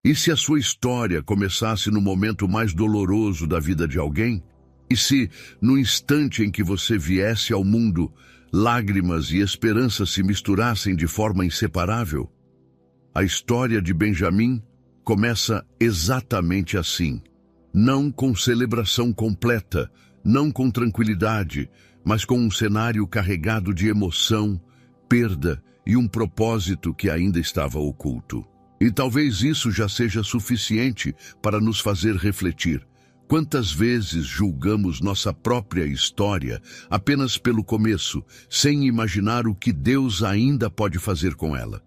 E se a sua história começasse no momento mais doloroso da vida de alguém? E se, no instante em que você viesse ao mundo, lágrimas e esperança se misturassem de forma inseparável? A história de Benjamim começa exatamente assim. Não com celebração completa, não com tranquilidade, mas com um cenário carregado de emoção, perda e um propósito que ainda estava oculto. E talvez isso já seja suficiente para nos fazer refletir. Quantas vezes julgamos nossa própria história apenas pelo começo, sem imaginar o que Deus ainda pode fazer com ela?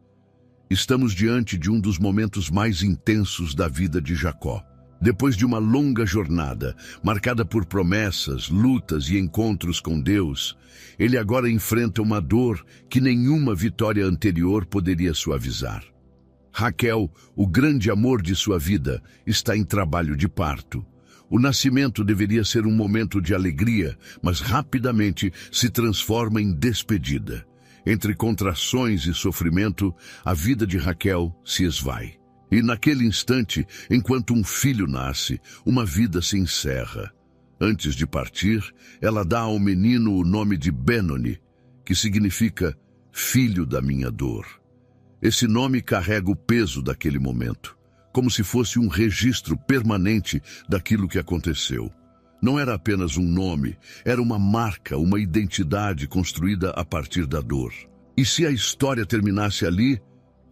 Estamos diante de um dos momentos mais intensos da vida de Jacó. Depois de uma longa jornada, marcada por promessas, lutas e encontros com Deus, ele agora enfrenta uma dor que nenhuma vitória anterior poderia suavizar. Raquel, o grande amor de sua vida, está em trabalho de parto. O nascimento deveria ser um momento de alegria, mas rapidamente se transforma em despedida. Entre contrações e sofrimento, a vida de Raquel se esvai. E naquele instante, enquanto um filho nasce, uma vida se encerra. Antes de partir, ela dá ao menino o nome de Benoni, que significa filho da minha dor. Esse nome carrega o peso daquele momento, como se fosse um registro permanente daquilo que aconteceu. Não era apenas um nome, era uma marca, uma identidade construída a partir da dor. E se a história terminasse ali,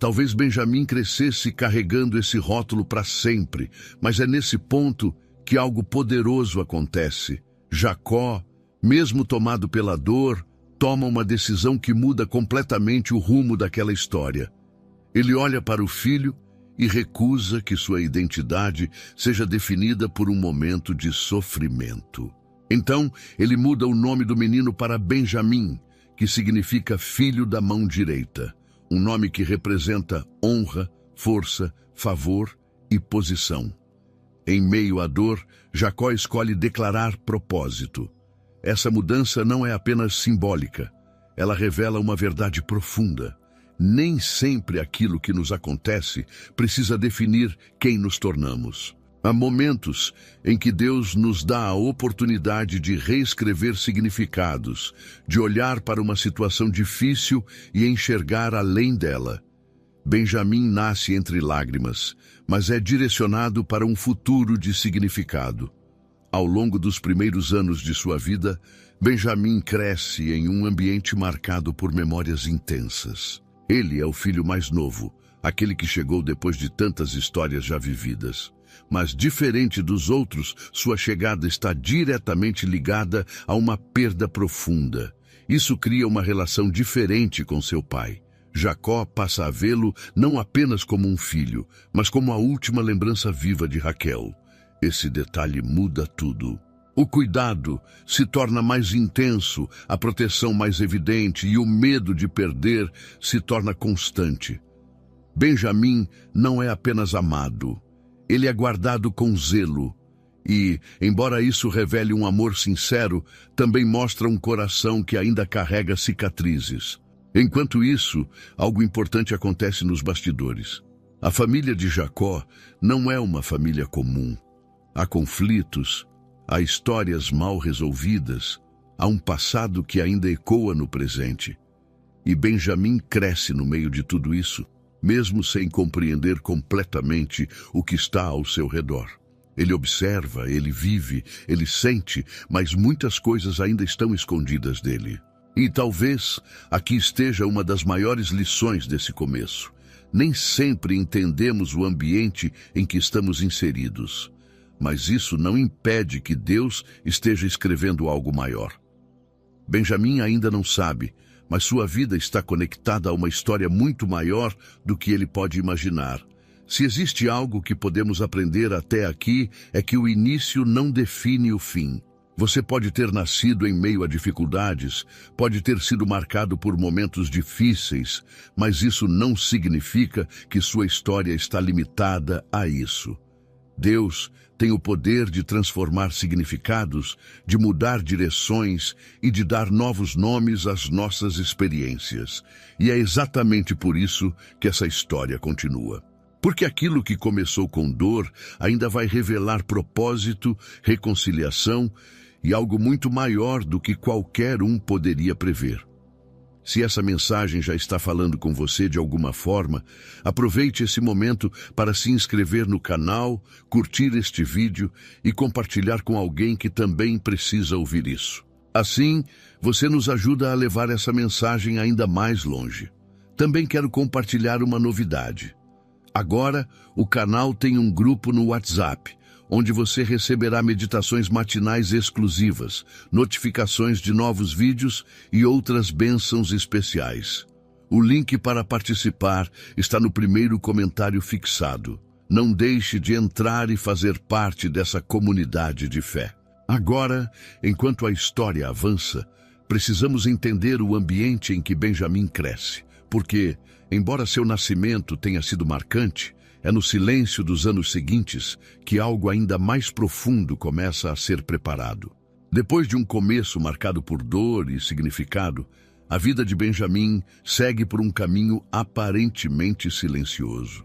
talvez Benjamim crescesse carregando esse rótulo para sempre, mas é nesse ponto que algo poderoso acontece. Jacó, mesmo tomado pela dor, toma uma decisão que muda completamente o rumo daquela história. Ele olha para o filho e recusa que sua identidade seja definida por um momento de sofrimento. Então, ele muda o nome do menino para Benjamim, que significa filho da mão direita, um nome que representa honra, força, favor e posição. Em meio à dor, Jacó escolhe declarar propósito. Essa mudança não é apenas simbólica, ela revela uma verdade profunda. Nem sempre aquilo que nos acontece precisa definir quem nos tornamos. Há momentos em que Deus nos dá a oportunidade de reescrever significados, de olhar para uma situação difícil e enxergar além dela. Benjamim nasce entre lágrimas, mas é direcionado para um futuro de significado. Ao longo dos primeiros anos de sua vida, Benjamim cresce em um ambiente marcado por memórias intensas. Ele é o filho mais novo, aquele que chegou depois de tantas histórias já vividas. Mas, diferente dos outros, sua chegada está diretamente ligada a uma perda profunda. Isso cria uma relação diferente com seu pai. Jacó passa a vê-lo não apenas como um filho, mas como a última lembrança viva de Raquel. Esse detalhe muda tudo. O cuidado se torna mais intenso, a proteção mais evidente e o medo de perder se torna constante. Benjamim não é apenas amado, ele é guardado com zelo e, embora isso revele um amor sincero, também mostra um coração que ainda carrega cicatrizes. Enquanto isso, algo importante acontece nos bastidores. A família de Jacó não é uma família comum. Há conflitos, há histórias mal resolvidas, há um passado que ainda ecoa no presente. E Benjamim cresce no meio de tudo isso, mesmo sem compreender completamente o que está ao seu redor. Ele observa, ele vive, ele sente, mas muitas coisas ainda estão escondidas dele. E talvez aqui esteja uma das maiores lições desse começo. Nem sempre entendemos o ambiente em que estamos inseridos. Mas isso não impede que Deus esteja escrevendo algo maior. Benjamim ainda não sabe, mas sua vida está conectada a uma história muito maior do que ele pode imaginar. Se existe algo que podemos aprender até aqui, é que o início não define o fim. Você pode ter nascido em meio a dificuldades, pode ter sido marcado por momentos difíceis, mas isso não significa que sua história está limitada a isso. Deus tem o poder de transformar significados, de mudar direções e de dar novos nomes às nossas experiências. E é exatamente por isso que essa história continua. Porque aquilo que começou com dor ainda vai revelar propósito, reconciliação e algo muito maior do que qualquer um poderia prever. Se essa mensagem já está falando com você de alguma forma, aproveite esse momento para se inscrever no canal, curtir este vídeo e compartilhar com alguém que também precisa ouvir isso. Assim, você nos ajuda a levar essa mensagem ainda mais longe. Também quero compartilhar uma novidade. Agora, o canal tem um grupo no WhatsApp, onde você receberá meditações matinais exclusivas, notificações de novos vídeos e outras bênçãos especiais. O link para participar está no primeiro comentário fixado. Não deixe de entrar e fazer parte dessa comunidade de fé. Agora, enquanto a história avança, precisamos entender o ambiente em que Benjamim cresce, porque, embora seu nascimento tenha sido marcante, é no silêncio dos anos seguintes que algo ainda mais profundo começa a ser preparado. Depois de um começo marcado por dor e significado, a vida de Benjamim segue por um caminho aparentemente silencioso.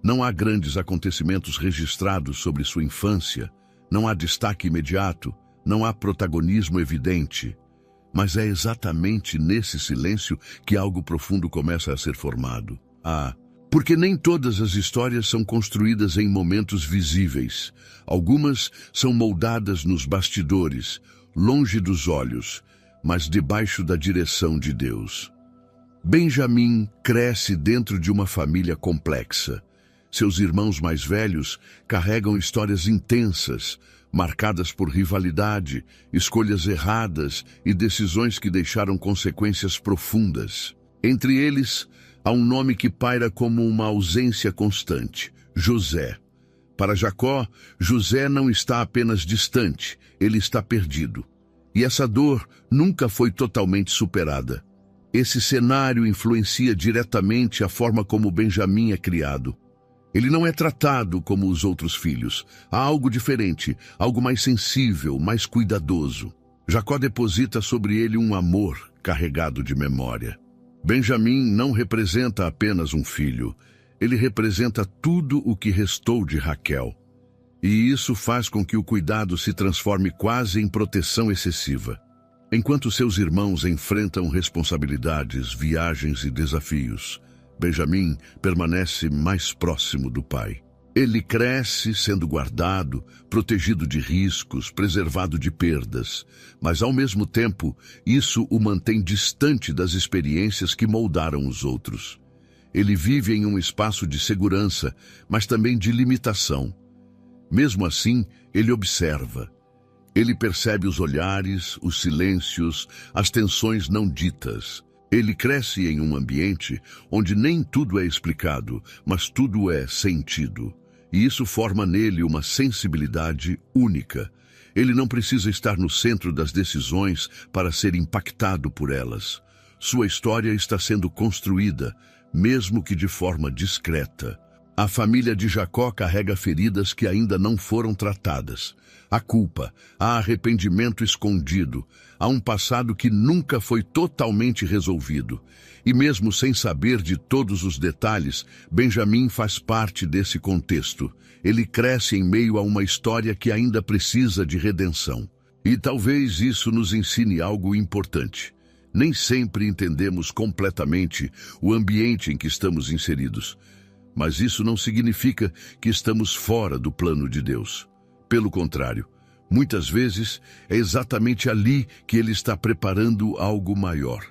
Não há grandes acontecimentos registrados sobre sua infância, não há destaque imediato, não há protagonismo evidente. Mas é exatamente nesse silêncio que algo profundo começa a ser formado. Porque nem todas as histórias são construídas em momentos visíveis. Algumas são moldadas nos bastidores, longe dos olhos, mas debaixo da direção de Deus. Benjamim cresce dentro de uma família complexa. Seus irmãos mais velhos carregam histórias intensas, marcadas por rivalidade, escolhas erradas e decisões que deixaram consequências profundas. Entre eles, há um nome que paira como uma ausência constante: José. Para Jacó, José não está apenas distante, ele está perdido. E essa dor nunca foi totalmente superada. Esse cenário influencia diretamente a forma como Benjamim é criado. Ele não é tratado como os outros filhos. Há algo diferente, algo mais sensível, mais cuidadoso. Jacó deposita sobre ele um amor carregado de memória. Benjamim não representa apenas um filho. Ele representa tudo o que restou de Raquel. E isso faz com que o cuidado se transforme quase em proteção excessiva. Enquanto seus irmãos enfrentam responsabilidades, viagens e desafios, Benjamim permanece mais próximo do pai. Ele cresce sendo guardado, protegido de riscos, preservado de perdas, mas ao mesmo tempo, isso o mantém distante das experiências que moldaram os outros. Ele vive em um espaço de segurança, mas também de limitação. Mesmo assim, ele observa. Ele percebe os olhares, os silêncios, as tensões não ditas. Ele cresce em um ambiente onde nem tudo é explicado, mas tudo é sentido. E isso forma nele uma sensibilidade única. Ele não precisa estar no centro das decisões para ser impactado por elas. Sua história está sendo construída, mesmo que de forma discreta. A família de Jacó carrega feridas que ainda não foram tratadas. Há culpa, há arrependimento escondido, há um passado que nunca foi totalmente resolvido. E mesmo sem saber de todos os detalhes, Benjamim faz parte desse contexto. Ele cresce em meio a uma história que ainda precisa de redenção. E talvez isso nos ensine algo importante. Nem sempre entendemos completamente o ambiente em que estamos inseridos. Mas isso não significa que estamos fora do plano de Deus. Pelo contrário, muitas vezes é exatamente ali que ele está preparando algo maior.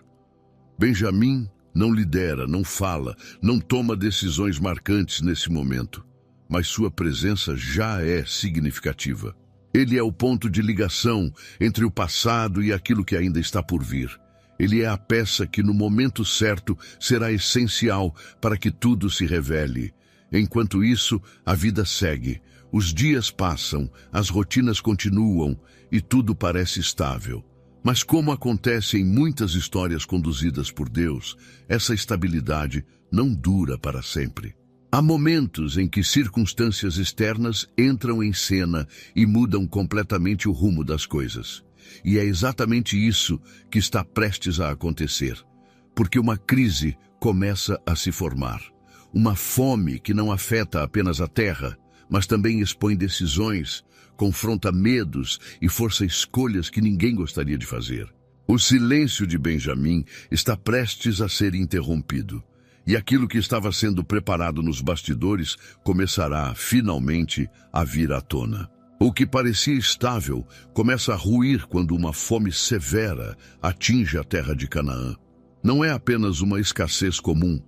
Benjamim não lidera, não fala, não toma decisões marcantes nesse momento, mas sua presença já é significativa. Ele é o ponto de ligação entre o passado e aquilo que ainda está por vir. Ele é a peça que no momento certo será essencial para que tudo se revele. Enquanto isso, a vida segue. Os dias passam, as rotinas continuam e tudo parece estável. Mas como acontece em muitas histórias conduzidas por Deus, essa estabilidade não dura para sempre. Há momentos em que circunstâncias externas entram em cena e mudam completamente o rumo das coisas. E é exatamente isso que está prestes a acontecer, porque uma crise começa a se formar. uma fome que não afeta apenas a terra, mas também expõe decisões, confronta medos e força escolhas que ninguém gostaria de fazer. O silêncio de Benjamim está prestes a ser interrompido, e aquilo que estava sendo preparado nos bastidores começará, finalmente, a vir à tona. O que parecia estável começa a ruir quando uma fome severa atinge a terra de Canaã. Não é apenas uma escassez comum,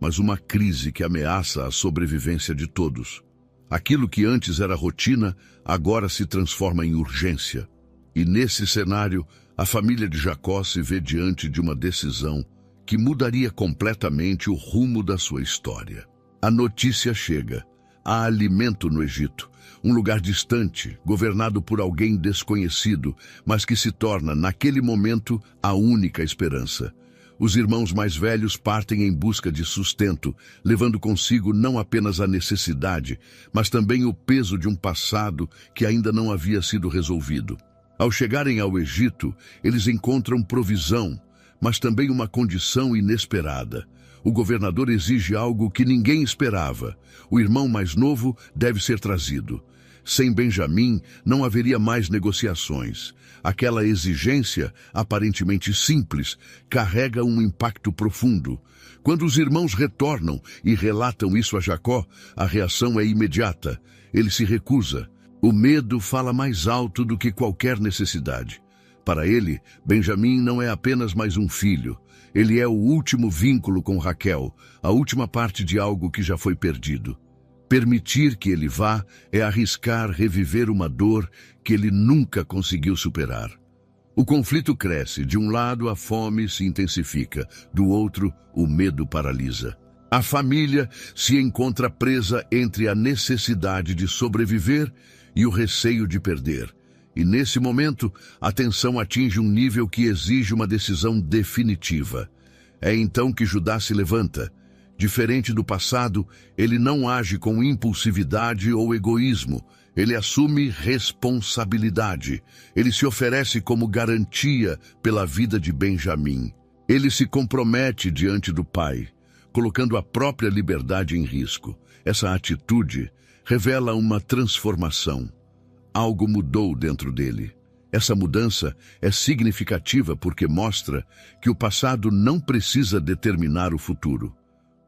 mas uma crise que ameaça a sobrevivência de todos. Aquilo que antes era rotina, agora se transforma em urgência. E nesse cenário, a família de Jacó se vê diante de uma decisão que mudaria completamente o rumo da sua história. A notícia chega. Há alimento no Egito, um lugar distante, governado por alguém desconhecido, mas que se torna, naquele momento, a única esperança. Os irmãos mais velhos partem em busca de sustento, levando consigo não apenas a necessidade, mas também o peso de um passado que ainda não havia sido resolvido. Ao chegarem ao Egito, eles encontram provisão, mas também uma condição inesperada. O governador exige algo que ninguém esperava. O irmão mais novo deve ser trazido. Sem Benjamim, não haveria mais negociações. Aquela exigência, aparentemente simples, carrega um impacto profundo. Quando os irmãos retornam e relatam isso a Jacó, a reação é imediata. Ele se recusa. O medo fala mais alto do que qualquer necessidade. Para ele, Benjamim não é apenas mais um filho. Ele é o último vínculo com Raquel, a última parte de algo que já foi perdido. Permitir que ele vá é arriscar reviver uma dor que ele nunca conseguiu superar. O conflito cresce. De um lado, a fome se intensifica. Do outro, o medo paralisa. A família se encontra presa entre a necessidade de sobreviver e o receio de perder. E nesse momento, a tensão atinge um nível que exige uma decisão definitiva. É então que Judá se levanta. Diferente do passado, ele não age com impulsividade ou egoísmo. Ele assume responsabilidade. Ele se oferece como garantia pela vida de Benjamim. Ele se compromete diante do pai, colocando a própria liberdade em risco. Essa atitude revela uma transformação. Algo mudou dentro dele. Essa mudança é significativa porque mostra que o passado não precisa determinar o futuro.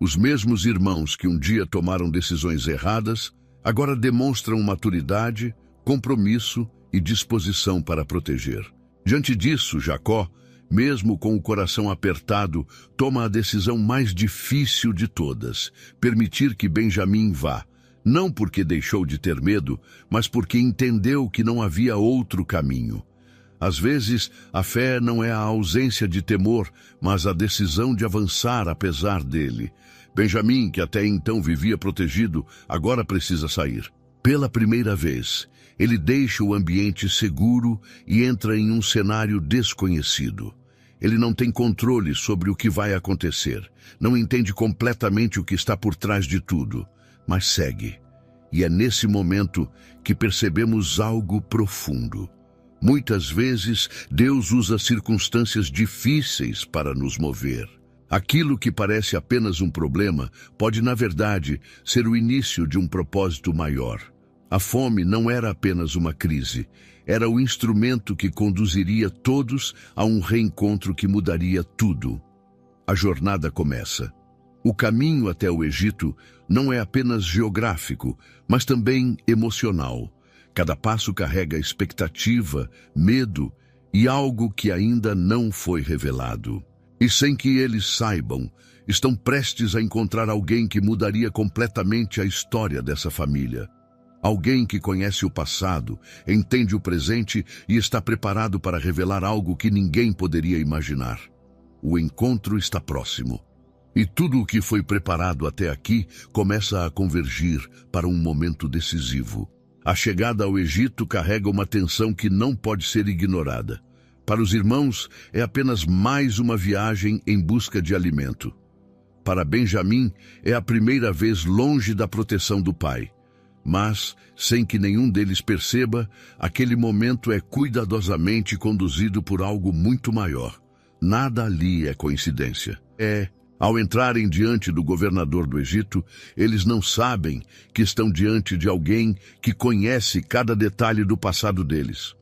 Os mesmos irmãos que um dia tomaram decisões erradas, agora demonstram maturidade, compromisso e disposição para proteger. Diante disso, Jacó, mesmo com o coração apertado, toma a decisão mais difícil de todas: permitir que Benjamim vá. Não porque deixou de ter medo, mas porque entendeu que não havia outro caminho. Às vezes, a fé não é a ausência de temor, mas a decisão de avançar apesar dele. Benjamim, que até então vivia protegido, agora precisa sair. Pela primeira vez, ele deixa o ambiente seguro e entra em um cenário desconhecido. Ele não tem controle sobre o que vai acontecer, não entende completamente o que está por trás de tudo, mas segue. E é nesse momento que percebemos algo profundo. Muitas vezes, Deus usa circunstâncias difíceis para nos mover. Aquilo que parece apenas um problema pode, na verdade, ser o início de um propósito maior. A fome não era apenas uma crise, era o instrumento que conduziria todos a um reencontro que mudaria tudo. A jornada começa. O caminho até o Egito não é apenas geográfico, mas também emocional. Cada passo carrega expectativa, medo e algo que ainda não foi revelado. E sem que eles saibam, estão prestes a encontrar alguém que mudaria completamente a história dessa família. Alguém que conhece o passado, entende o presente e está preparado para revelar algo que ninguém poderia imaginar. O encontro está próximo. E tudo o que foi preparado até aqui começa a convergir para um momento decisivo. A chegada ao Egito carrega uma tensão que não pode ser ignorada. Para os irmãos, é apenas mais uma viagem em busca de alimento. Para Benjamim, é a primeira vez longe da proteção do pai. Mas, sem que nenhum deles perceba, aquele momento é cuidadosamente conduzido por algo muito maior. Nada ali é coincidência. É Ao entrarem diante do governador do Egito, eles não sabem que estão diante de alguém que conhece cada detalhe do passado deles.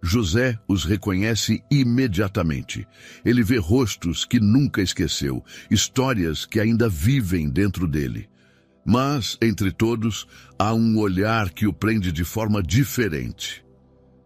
José os reconhece imediatamente. Ele vê rostos que nunca esqueceu, histórias que ainda vivem dentro dele. Mas, entre todos, há um olhar que o prende de forma diferente.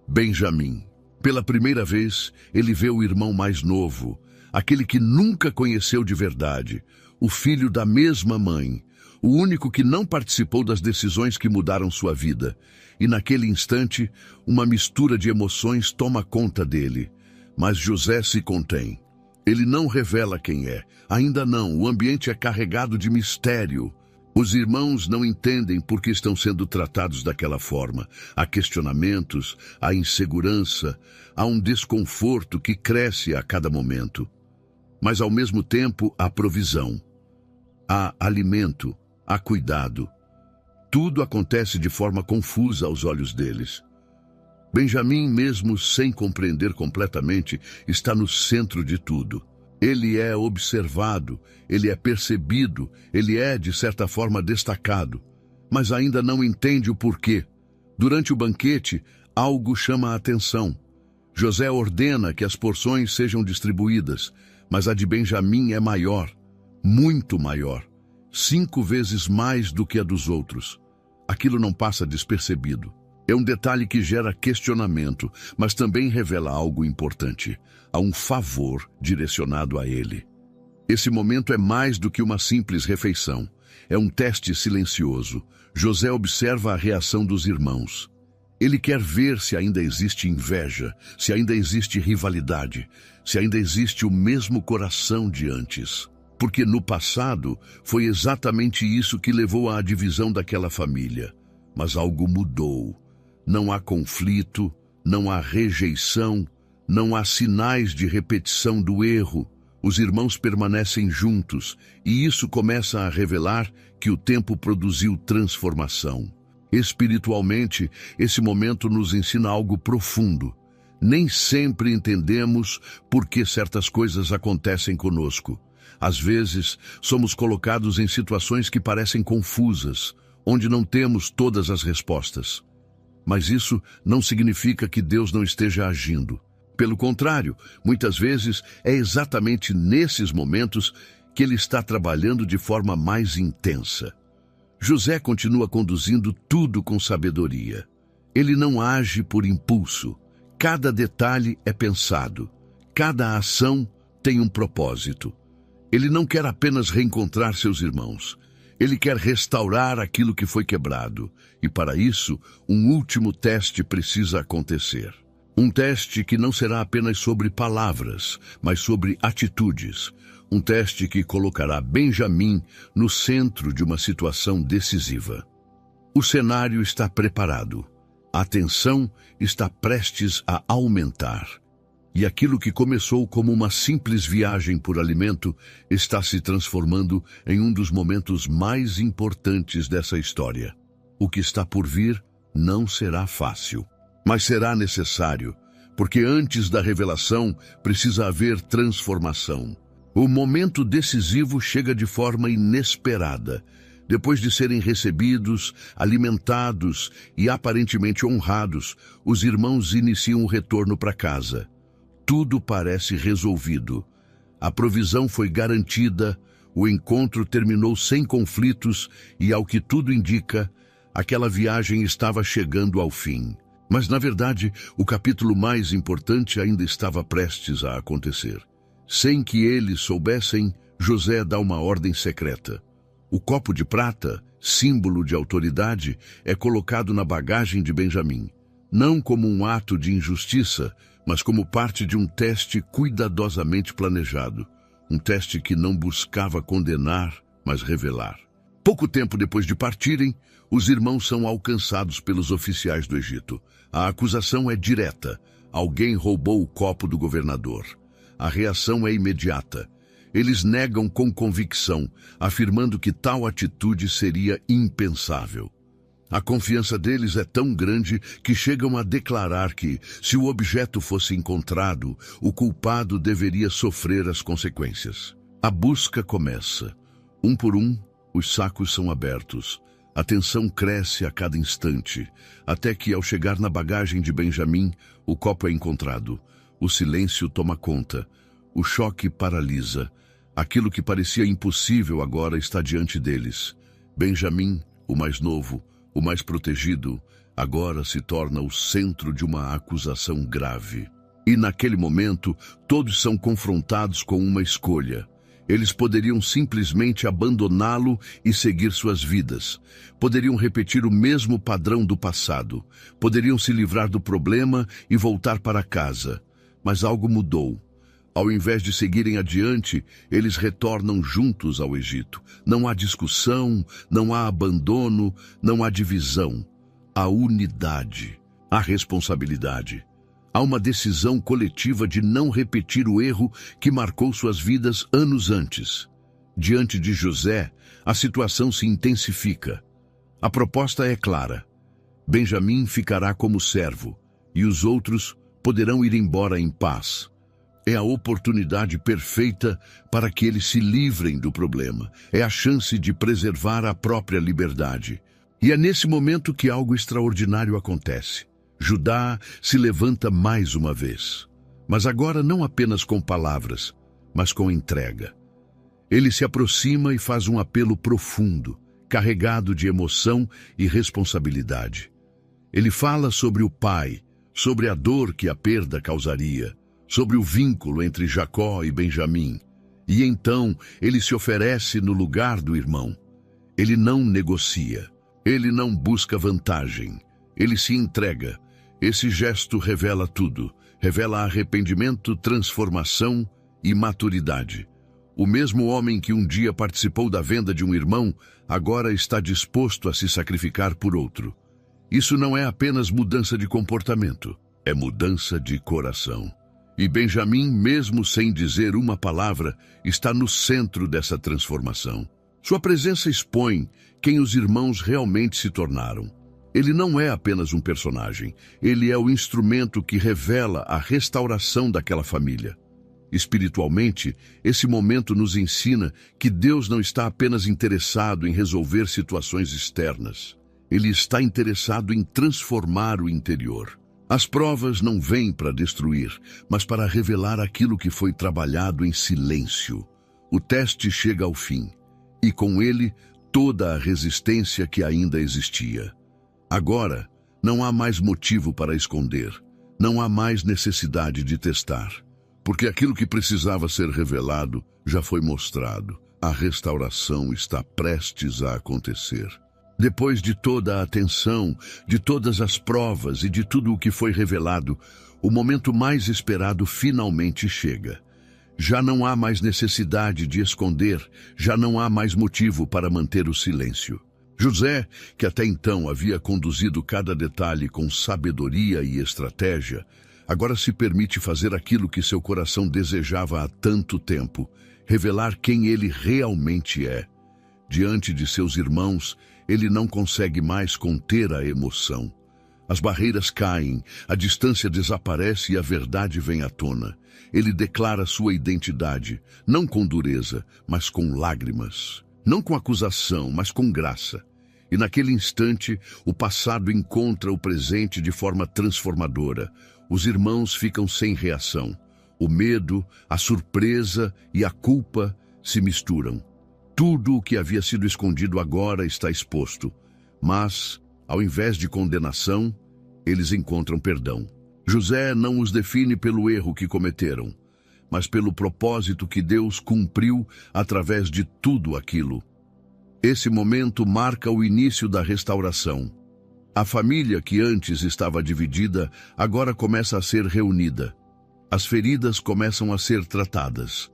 Benjamim. Pela primeira vez, ele vê o irmão mais novo, aquele que nunca conheceu de verdade, o filho da mesma mãe, o único que não participou das decisões que mudaram sua vida. E naquele instante, uma mistura de emoções toma conta dele. Mas José se contém. Ele não revela quem é. Ainda não, o ambiente é carregado de mistério. Os irmãos não entendem por que estão sendo tratados daquela forma. Há questionamentos, há insegurança, há um desconforto que cresce a cada momento. Mas ao mesmo tempo há provisão, há alimento, há cuidado. Tudo acontece de forma confusa aos olhos deles. Benjamim, mesmo sem compreender completamente, está no centro de tudo. Ele é observado, ele é percebido, ele é, de certa forma, destacado, mas ainda não entende o porquê. Durante o banquete, algo chama a atenção. José ordena que as porções sejam distribuídas, mas a de Benjamim é maior, muito maior, 5 vezes mais do que a dos outros. Aquilo não passa despercebido. É um detalhe que gera questionamento, mas também revela algo importante. Há um favor direcionado a ele. Esse momento é mais do que uma simples refeição. É um teste silencioso. José observa a reação dos irmãos. Ele quer ver se ainda existe inveja, se ainda existe rivalidade, se ainda existe o mesmo coração de antes. Porque no passado foi exatamente isso que levou à divisão daquela família. Mas algo mudou. Não há conflito, não há rejeição, não há sinais de repetição do erro. Os irmãos permanecem juntos, e isso começa a revelar que o tempo produziu transformação. Espiritualmente, esse momento nos ensina algo profundo. Nem sempre entendemos por que certas coisas acontecem conosco. Às vezes, somos colocados em situações que parecem confusas, onde não temos todas as respostas. Mas isso não significa que Deus não esteja agindo. Pelo contrário, muitas vezes é exatamente nesses momentos que Ele está trabalhando de forma mais intensa. José continua conduzindo tudo com sabedoria. Ele não age por impulso. Cada detalhe é pensado. Cada ação tem um propósito. Ele não quer apenas reencontrar seus irmãos. Ele quer restaurar aquilo que foi quebrado. E para isso, um último teste precisa acontecer. Um teste que não será apenas sobre palavras, mas sobre atitudes. Um teste que colocará Benjamim no centro de uma situação decisiva. O cenário está preparado. A tensão está prestes a aumentar. E aquilo que começou como uma simples viagem por alimento está se transformando em um dos momentos mais importantes dessa história. O que está por vir não será fácil, mas será necessário, porque antes da revelação precisa haver transformação. O momento decisivo chega de forma inesperada. Depois de serem recebidos, alimentados e aparentemente honrados, os irmãos iniciam o retorno para casa. Tudo parece resolvido. A provisão foi garantida, o encontro terminou sem conflitos e, ao que tudo indica, aquela viagem estava chegando ao fim. Mas, na verdade, o capítulo mais importante ainda estava prestes a acontecer. Sem que eles soubessem, José dá uma ordem secreta. O copo de prata, símbolo de autoridade, é colocado na bagagem de Benjamim, não como um ato de injustiça, mas como parte de um teste cuidadosamente planejado. Um teste que não buscava condenar, mas revelar. Pouco tempo depois de partirem, os irmãos são alcançados pelos oficiais do Egito. A acusação é direta. Alguém roubou o copo do governador. A reação é imediata. Eles negam com convicção, afirmando que tal atitude seria impensável. A confiança deles é tão grande que chegam a declarar que, se o objeto fosse encontrado, o culpado deveria sofrer as consequências. A busca começa. Um por um, os sacos são abertos. A tensão cresce a cada instante, até que, ao chegar na bagagem de Benjamim, o copo é encontrado. O silêncio toma conta. O choque paralisa. Aquilo que parecia impossível agora está diante deles. Benjamim, o mais novo, o mais protegido, agora se torna o centro de uma acusação grave. E naquele momento, todos são confrontados com uma escolha. Eles poderiam simplesmente abandoná-lo e seguir suas vidas. Poderiam repetir o mesmo padrão do passado. Poderiam se livrar do problema e voltar para casa. Mas algo mudou. Ao invés de seguirem adiante, eles retornam juntos ao Egito. Não há discussão, não há abandono, não há divisão. Há unidade, há responsabilidade. Há uma decisão coletiva de não repetir o erro que marcou suas vidas anos antes. Diante de José, a situação se intensifica. A proposta é clara. Benjamim ficará como servo, e os outros poderão ir embora em paz. É a oportunidade perfeita para que eles se livrem do problema. É a chance de preservar a própria liberdade. E é nesse momento que algo extraordinário acontece. Judá se levanta mais uma vez, mas agora não apenas com palavras, mas com entrega. Ele se aproxima e faz um apelo profundo, carregado de emoção e responsabilidade. Ele fala sobre o pai, sobre a dor que a perda causaria, sobre o vínculo entre Jacó e Benjamim. E então ele se oferece no lugar do irmão. Ele não negocia, ele não busca vantagem, ele se entrega. Esse gesto revela tudo, revela arrependimento, transformação e maturidade. O mesmo homem que um dia participou da venda de um irmão, agora está disposto a se sacrificar por outro. Isso não é apenas mudança de comportamento, é mudança de coração. E Benjamim, mesmo sem dizer uma palavra, está no centro dessa transformação. Sua presença expõe quem os irmãos realmente se tornaram. Ele não é apenas um personagem, ele é o instrumento que revela a restauração daquela família. Espiritualmente, esse momento nos ensina que Deus não está apenas interessado em resolver situações externas. Ele está interessado em transformar o interior. As provas não vêm para destruir, mas para revelar aquilo que foi trabalhado em silêncio. O teste chega ao fim, e com ele toda a resistência que ainda existia. Agora, não há mais motivo para esconder, não há mais necessidade de testar, porque aquilo que precisava ser revelado já foi mostrado. A restauração está prestes a acontecer. Depois de toda a atenção, de todas as provas e de tudo o que foi revelado, o momento mais esperado finalmente chega. Já não há mais necessidade de esconder, já não há mais motivo para manter o silêncio. José, que até então havia conduzido cada detalhe com sabedoria e estratégia, agora se permite fazer aquilo que seu coração desejava há tanto tempo, revelar quem ele realmente é. Diante de seus irmãos, ele não consegue mais conter a emoção. As barreiras caem, a distância desaparece e a verdade vem à tona. Ele declara sua identidade, não com dureza, mas com lágrimas. Não com acusação, mas com graça. E naquele instante, o passado encontra o presente de forma transformadora. Os irmãos ficam sem reação. O medo, a surpresa e a culpa se misturam. Tudo o que havia sido escondido agora está exposto. Mas, ao invés de condenação, eles encontram perdão. José não os define pelo erro que cometeram, mas pelo propósito que Deus cumpriu através de tudo aquilo. Esse momento marca o início da restauração. A família que antes estava dividida, agora começa a ser reunida. As feridas começam a ser tratadas.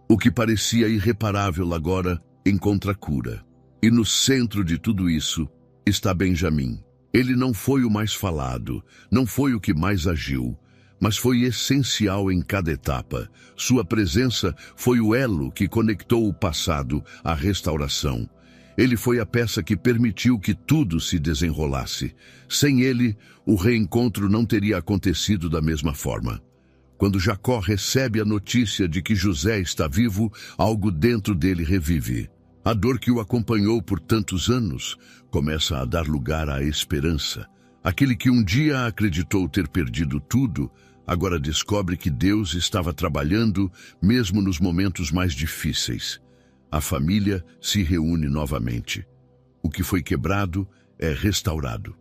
O que parecia irreparável agora encontra cura. E no centro de tudo isso está Benjamim. Ele não foi o mais falado, não foi o que mais agiu, mas foi essencial em cada etapa. Sua presença foi o elo que conectou o passado à restauração. Ele foi a peça que permitiu que tudo se desenrolasse. Sem ele, o reencontro não teria acontecido da mesma forma. Quando Jacó recebe a notícia de que José está vivo, algo dentro dele revive. A dor que o acompanhou por tantos anos começa a dar lugar à esperança. Aquele que um dia acreditou ter perdido tudo, agora descobre que Deus estava trabalhando mesmo nos momentos mais difíceis. A família se reúne novamente. O que foi quebrado é restaurado.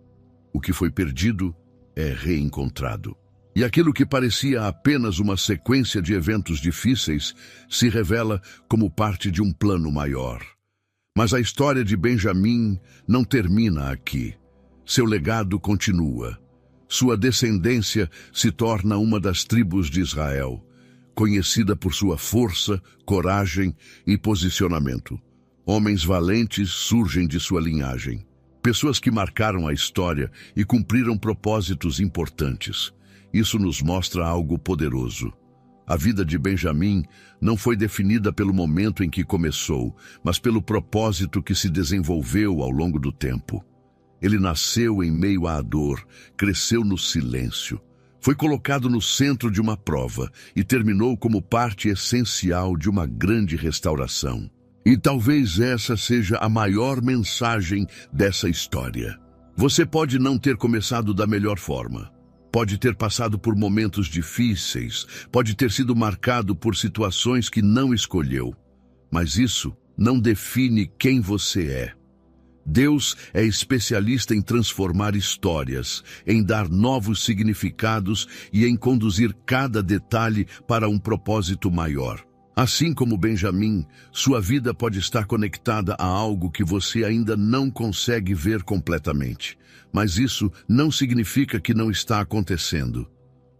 O que foi perdido é reencontrado. E aquilo que parecia apenas uma sequência de eventos difíceis se revela como parte de um plano maior. Mas a história de Benjamim não termina aqui. Seu legado continua. Sua descendência se torna uma das tribos de Israel, conhecida por sua força, coragem e posicionamento. Homens valentes surgem de sua linhagem. Pessoas que marcaram a história e cumpriram propósitos importantes. Isso nos mostra algo poderoso. A vida de Benjamim não foi definida pelo momento em que começou, mas pelo propósito que se desenvolveu ao longo do tempo. Ele nasceu em meio à dor, cresceu no silêncio, foi colocado no centro de uma prova e terminou como parte essencial de uma grande restauração. E talvez essa seja a maior mensagem dessa história. Você pode não ter começado da melhor forma. Pode ter passado por momentos difíceis, pode ter sido marcado por situações que não escolheu. Mas isso não define quem você é. Deus é especialista em transformar histórias, em dar novos significados e em conduzir cada detalhe para um propósito maior. Assim como Benjamim, sua vida pode estar conectada a algo que você ainda não consegue ver completamente. Mas isso não significa que não está acontecendo.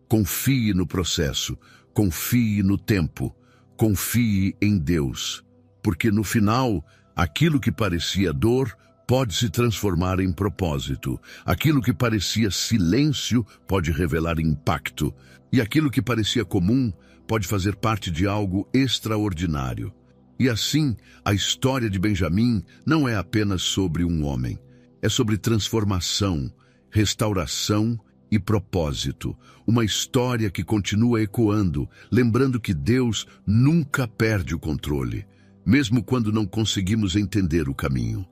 Confie no processo, confie no tempo, confie em Deus. Porque no final, aquilo que parecia dor pode se transformar em propósito. Aquilo que parecia silêncio pode revelar impacto. E aquilo que parecia comum pode fazer parte de algo extraordinário. E assim, a história de Benjamim não é apenas sobre um homem. É sobre transformação, restauração e propósito. Uma história que continua ecoando, lembrando que Deus nunca perde o controle, mesmo quando não conseguimos entender o caminho.